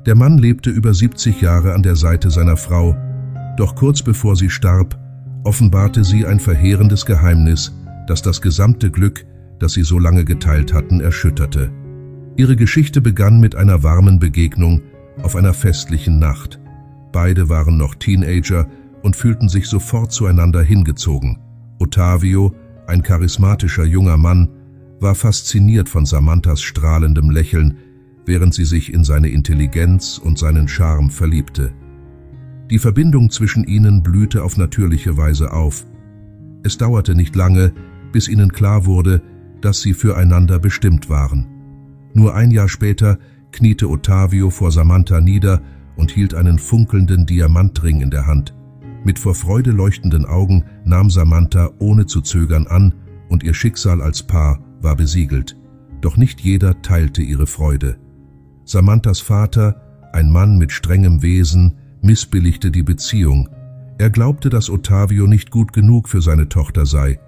Der Mann lebte über 70 Jahre an der Seite seiner Frau, doch kurz bevor sie starb, offenbarte sie ein verheerendes Geheimnis, das das gesamte Glück, das sie so lange geteilt hatten, erschütterte. Ihre Geschichte begann mit einer warmen Begegnung auf einer festlichen Nacht. Beide waren noch Teenager und fühlten sich sofort zueinander hingezogen. Ottavio, ein charismatischer junger Mann, war fasziniert von Samanthas strahlendem Lächeln, während sie sich in seine Intelligenz und seinen Charme verliebte. Die Verbindung zwischen ihnen blühte auf natürliche Weise auf. Es dauerte nicht lange, bis ihnen klar wurde, dass sie füreinander bestimmt waren. Nur ein Jahr später kniete Ottavio vor Samantha nieder und hielt einen funkelnden Diamantring in der Hand. Mit vor Freude leuchtenden Augen nahm Samantha ohne zu zögern an, und ihr Schicksal als Paar war besiegelt. Doch nicht jeder teilte ihre Freude. Samanthas Vater, ein Mann mit strengem Wesen, missbilligte die Beziehung. Er glaubte, dass Ottavio nicht gut genug für seine Tochter sei.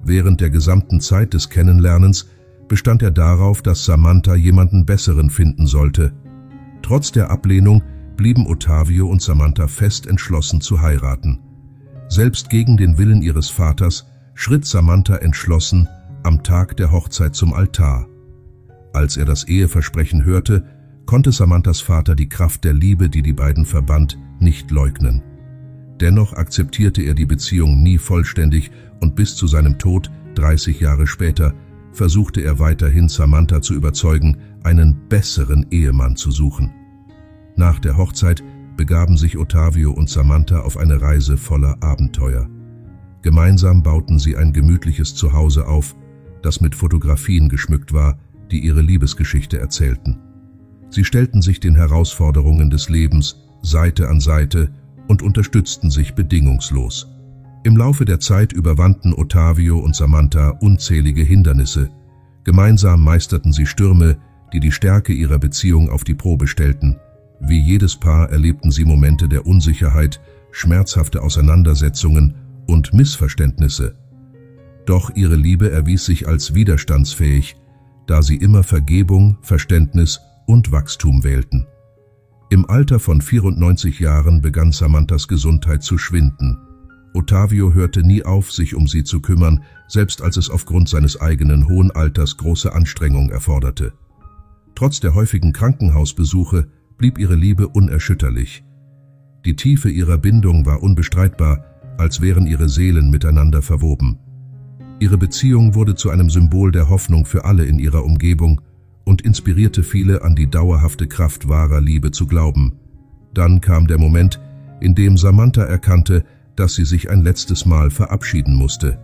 Während der gesamten Zeit des Kennenlernens bestand er darauf, dass Samantha jemanden Besseren finden sollte. Trotz der Ablehnung blieben Ottavio und Samantha fest entschlossen zu heiraten. Selbst gegen den Willen ihres Vaters schritt Samantha entschlossen am Tag der Hochzeit zum Altar. Als er das Eheversprechen hörte, konnte Samanthas Vater die Kraft der Liebe, die die beiden verband, nicht leugnen. Dennoch akzeptierte er die Beziehung nie vollständig und bis zu seinem Tod, 30 Jahre später, versuchte er weiterhin Samantha zu überzeugen, einen besseren Ehemann zu suchen. Nach der Hochzeit begaben sich Ottavio und Samantha auf eine Reise voller Abenteuer. Gemeinsam bauten sie ein gemütliches Zuhause auf, das mit Fotografien geschmückt war, die ihre Liebesgeschichte erzählten. Sie stellten sich den Herausforderungen des Lebens Seite an Seite und unterstützten sich bedingungslos. Im Laufe der Zeit überwanden Ottavio und Samantha unzählige Hindernisse. Gemeinsam meisterten sie Stürme, die die Stärke ihrer Beziehung auf die Probe stellten. Wie jedes Paar erlebten sie Momente der Unsicherheit, schmerzhafte Auseinandersetzungen und Missverständnisse. Doch ihre Liebe erwies sich als widerstandsfähig, da sie immer Vergebung, Verständnis und Wachstum wählten. Im Alter von 94 Jahren begann Samanthas Gesundheit zu schwinden. Ottavio hörte nie auf, sich um sie zu kümmern, selbst als es aufgrund seines eigenen hohen Alters große Anstrengung erforderte. Trotz der häufigen Krankenhausbesuche blieb ihre Liebe unerschütterlich. Die Tiefe ihrer Bindung war unbestreitbar, als wären ihre Seelen miteinander verwoben. Ihre Beziehung wurde zu einem Symbol der Hoffnung für alle in ihrer Umgebung und inspirierte viele, an die dauerhafte Kraft wahrer Liebe zu glauben. Dann kam der Moment, in dem Samantha erkannte, dass sie sich ein letztes Mal verabschieden musste.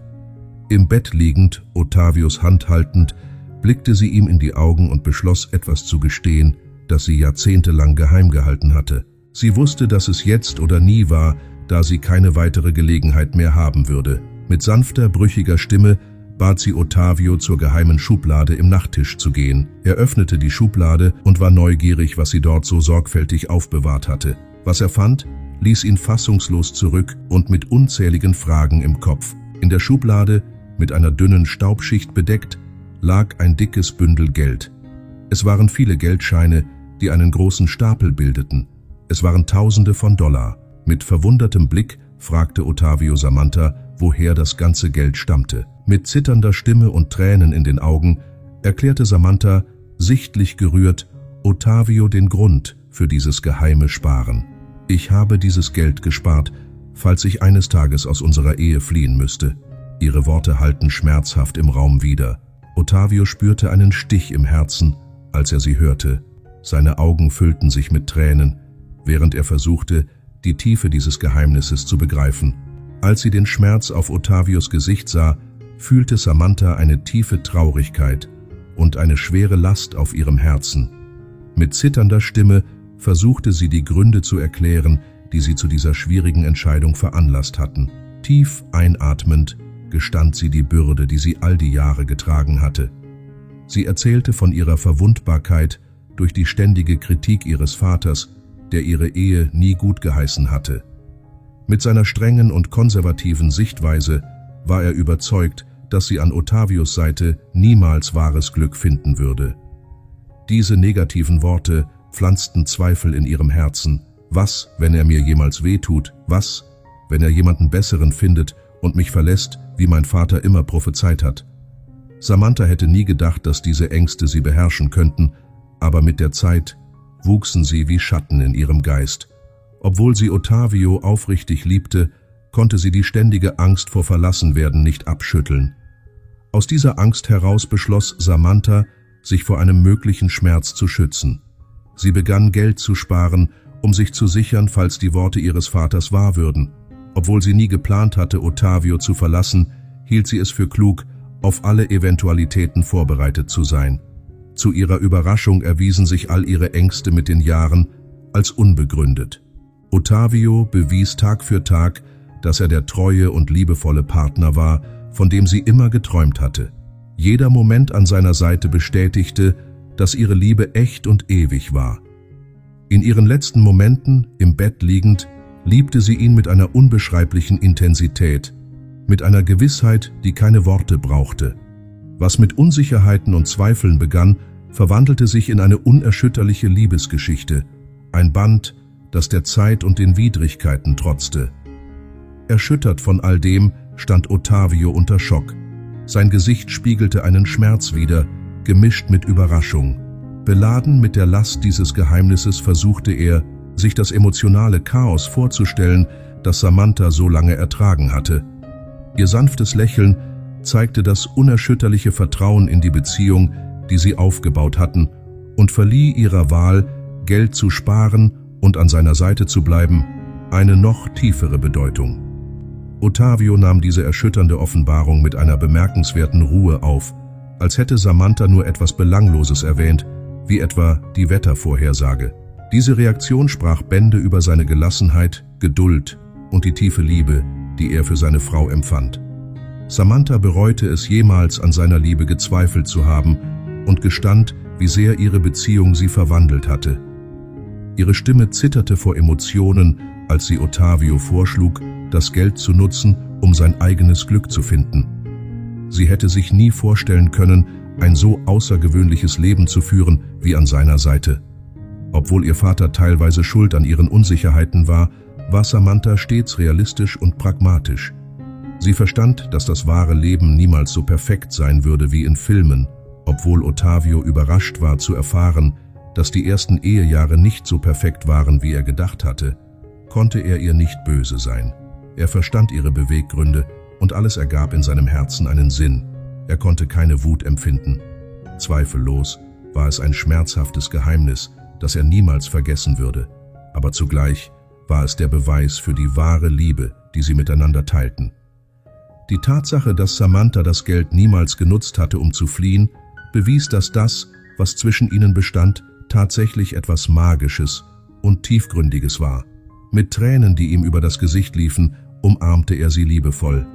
Im Bett liegend, Ottavios Hand haltend, blickte sie ihm in die Augen und beschloss, etwas zu gestehen, das sie jahrzehntelang geheim gehalten hatte. Sie wusste, dass es jetzt oder nie war, da sie keine weitere Gelegenheit mehr haben würde. Mit sanfter, brüchiger Stimme bat sie Ottavio, zur geheimen Schublade im Nachttisch zu gehen. Er öffnete die Schublade und war neugierig, was sie dort so sorgfältig aufbewahrt hatte. Was er fand, ließ ihn fassungslos zurück und mit unzähligen Fragen im Kopf. In der Schublade, mit einer dünnen Staubschicht bedeckt, lag ein dickes Bündel Geld. Es waren viele Geldscheine, die einen großen Stapel bildeten. Es waren Tausende von Dollar. Mit verwundertem Blick fragte Ottavio Samantha, woher das ganze Geld stammte. Mit zitternder Stimme und Tränen in den Augen erklärte Samantha, sichtlich gerührt, Ottavio den Grund für dieses geheime Sparen. Ich habe dieses Geld gespart, falls ich eines Tages aus unserer Ehe fliehen müsste. Ihre Worte hallten schmerzhaft im Raum wider. Ottavio spürte einen Stich im Herzen, als er sie hörte. Seine Augen füllten sich mit Tränen, während er versuchte, die Tiefe dieses Geheimnisses zu begreifen. Als sie den Schmerz auf Ottavios Gesicht sah, fühlte Samantha eine tiefe Traurigkeit und eine schwere Last auf ihrem Herzen. Mit zitternder Stimme versuchte sie, die Gründe zu erklären, die sie zu dieser schwierigen Entscheidung veranlasst hatten. Tief einatmend gestand sie die Bürde, die sie all die Jahre getragen hatte. Sie erzählte von ihrer Verwundbarkeit durch die ständige Kritik ihres Vaters, der ihre Ehe nie gut geheißen hatte. Mit seiner strengen und konservativen Sichtweise war er überzeugt, dass sie an Ottavios Seite niemals wahres Glück finden würde. Diese negativen Worte pflanzten Zweifel in ihrem Herzen. Was, wenn er mir jemals wehtut? Was, wenn er jemanden Besseren findet und mich verlässt, wie mein Vater immer prophezeit hat? Samantha hätte nie gedacht, dass diese Ängste sie beherrschen könnten, aber mit der Zeit wuchsen sie wie Schatten in ihrem Geist. Obwohl sie Ottavio aufrichtig liebte, konnte sie die ständige Angst vor Verlassenwerden nicht abschütteln. Aus dieser Angst heraus beschloss Samantha, sich vor einem möglichen Schmerz zu schützen. Sie begann Geld zu sparen, um sich zu sichern, falls die Worte ihres Vaters wahr würden. Obwohl sie nie geplant hatte, Ottavio zu verlassen, hielt sie es für klug, auf alle Eventualitäten vorbereitet zu sein. Zu ihrer Überraschung erwiesen sich all ihre Ängste mit den Jahren als unbegründet. Ottavio bewies Tag für Tag, dass er der treue und liebevolle Partner war, von dem sie immer geträumt hatte. Jeder Moment an seiner Seite bestätigte, dass ihre Liebe echt und ewig war. In ihren letzten Momenten, im Bett liegend, liebte sie ihn mit einer unbeschreiblichen Intensität, mit einer Gewissheit, die keine Worte brauchte. Was mit Unsicherheiten und Zweifeln begann, verwandelte sich in eine unerschütterliche Liebesgeschichte, ein Band, das der Zeit und den Widrigkeiten trotzte. Erschüttert von all dem stand Ottavio unter Schock. Sein Gesicht spiegelte einen Schmerz wider, gemischt mit Überraschung. Beladen mit der Last dieses Geheimnisses versuchte er, sich das emotionale Chaos vorzustellen, das Samantha so lange ertragen hatte. Ihr sanftes Lächeln zeigte das unerschütterliche Vertrauen in die Beziehung, die sie aufgebaut hatten, und verlieh ihrer Wahl, Geld zu sparen und an seiner Seite zu bleiben, eine noch tiefere Bedeutung. Ottavio nahm diese erschütternde Offenbarung mit einer bemerkenswerten Ruhe auf, als hätte Samantha nur etwas Belangloses erwähnt, wie etwa die Wettervorhersage. Diese Reaktion sprach Bände über seine Gelassenheit, Geduld und die tiefe Liebe, die er für seine Frau empfand. Samantha bereute es jemals, an seiner Liebe gezweifelt zu haben, und gestand, wie sehr ihre Beziehung sie verwandelt hatte. Ihre Stimme zitterte vor Emotionen, als sie Ottavio vorschlug, das Geld zu nutzen, um sein eigenes Glück zu finden. Sie hätte sich nie vorstellen können, ein so außergewöhnliches Leben zu führen wie an seiner Seite. Obwohl ihr Vater teilweise schuld an ihren Unsicherheiten war, war Samantha stets realistisch und pragmatisch. Sie verstand, dass das wahre Leben niemals so perfekt sein würde wie in Filmen. Obwohl Ottavio überrascht war zu erfahren, dass die ersten Ehejahre nicht so perfekt waren, wie er gedacht hatte, konnte er ihr nicht böse sein. Er verstand ihre Beweggründe und alles ergab in seinem Herzen einen Sinn. Er konnte keine Wut empfinden. Zweifellos war es ein schmerzhaftes Geheimnis, das er niemals vergessen würde. Aber zugleich war es der Beweis für die wahre Liebe, die sie miteinander teilten. Die Tatsache, dass Samantha das Geld niemals genutzt hatte, um zu fliehen, bewies, dass das, was zwischen ihnen bestand, tatsächlich etwas Magisches und Tiefgründiges war. Mit Tränen, die ihm über das Gesicht liefen, umarmte er sie liebevoll.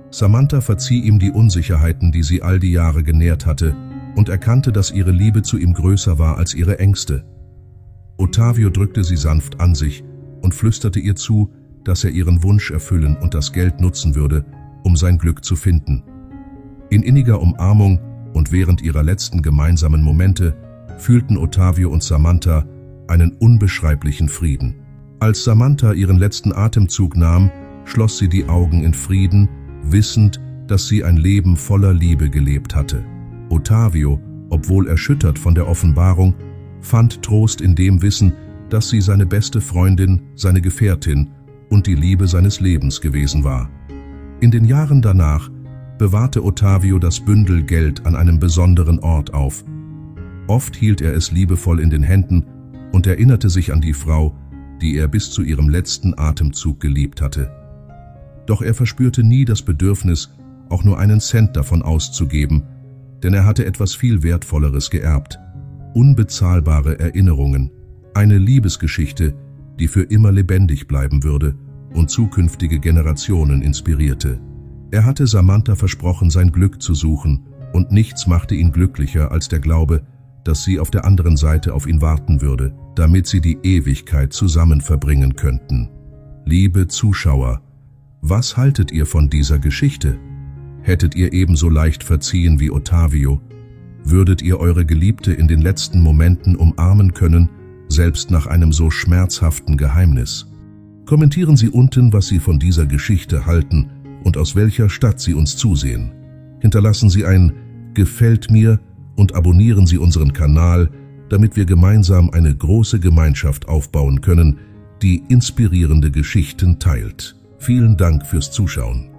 Samantha verzieh ihm die Unsicherheiten, die sie all die Jahre genährt hatte, und erkannte, dass ihre Liebe zu ihm größer war als ihre Ängste. Ottavio drückte sie sanft an sich und flüsterte ihr zu, dass er ihren Wunsch erfüllen und das Geld nutzen würde, um sein Glück zu finden. In inniger Umarmung und während ihrer letzten gemeinsamen Momente fühlten Ottavio und Samantha einen unbeschreiblichen Frieden. Als Samantha ihren letzten Atemzug nahm, schloss sie die Augen in Frieden, wissend, dass sie ein Leben voller Liebe gelebt hatte. Ottavio, obwohl erschüttert von der Offenbarung, fand Trost in dem Wissen, dass sie seine beste Freundin, seine Gefährtin und die Liebe seines Lebens gewesen war. In den Jahren danach bewahrte Ottavio das Bündel Geld an einem besonderen Ort auf. Oft hielt er es liebevoll in den Händen und erinnerte sich an die Frau, die er bis zu ihrem letzten Atemzug geliebt hatte. Doch er verspürte nie das Bedürfnis, auch nur einen Cent davon auszugeben, denn er hatte etwas viel Wertvolleres geerbt: unbezahlbare Erinnerungen, eine Liebesgeschichte, die für immer lebendig bleiben würde und zukünftige Generationen inspirierte. Er hatte Samantha versprochen, sein Glück zu suchen, und nichts machte ihn glücklicher als der Glaube, dass sie auf der anderen Seite auf ihn warten würde, damit sie die Ewigkeit zusammen verbringen könnten. Liebe Zuschauer, was haltet ihr von dieser Geschichte? Hättet ihr ebenso leicht verziehen wie Ottavio? Würdet ihr eure Geliebte in den letzten Momenten umarmen können, selbst nach einem so schmerzhaften Geheimnis. Kommentieren Sie unten, was Sie von dieser Geschichte halten und aus welcher Stadt Sie uns zusehen. Hinterlassen Sie ein Gefällt mir und abonnieren Sie unseren Kanal, damit wir gemeinsam eine große Gemeinschaft aufbauen können, die inspirierende Geschichten teilt. Vielen Dank fürs Zuschauen.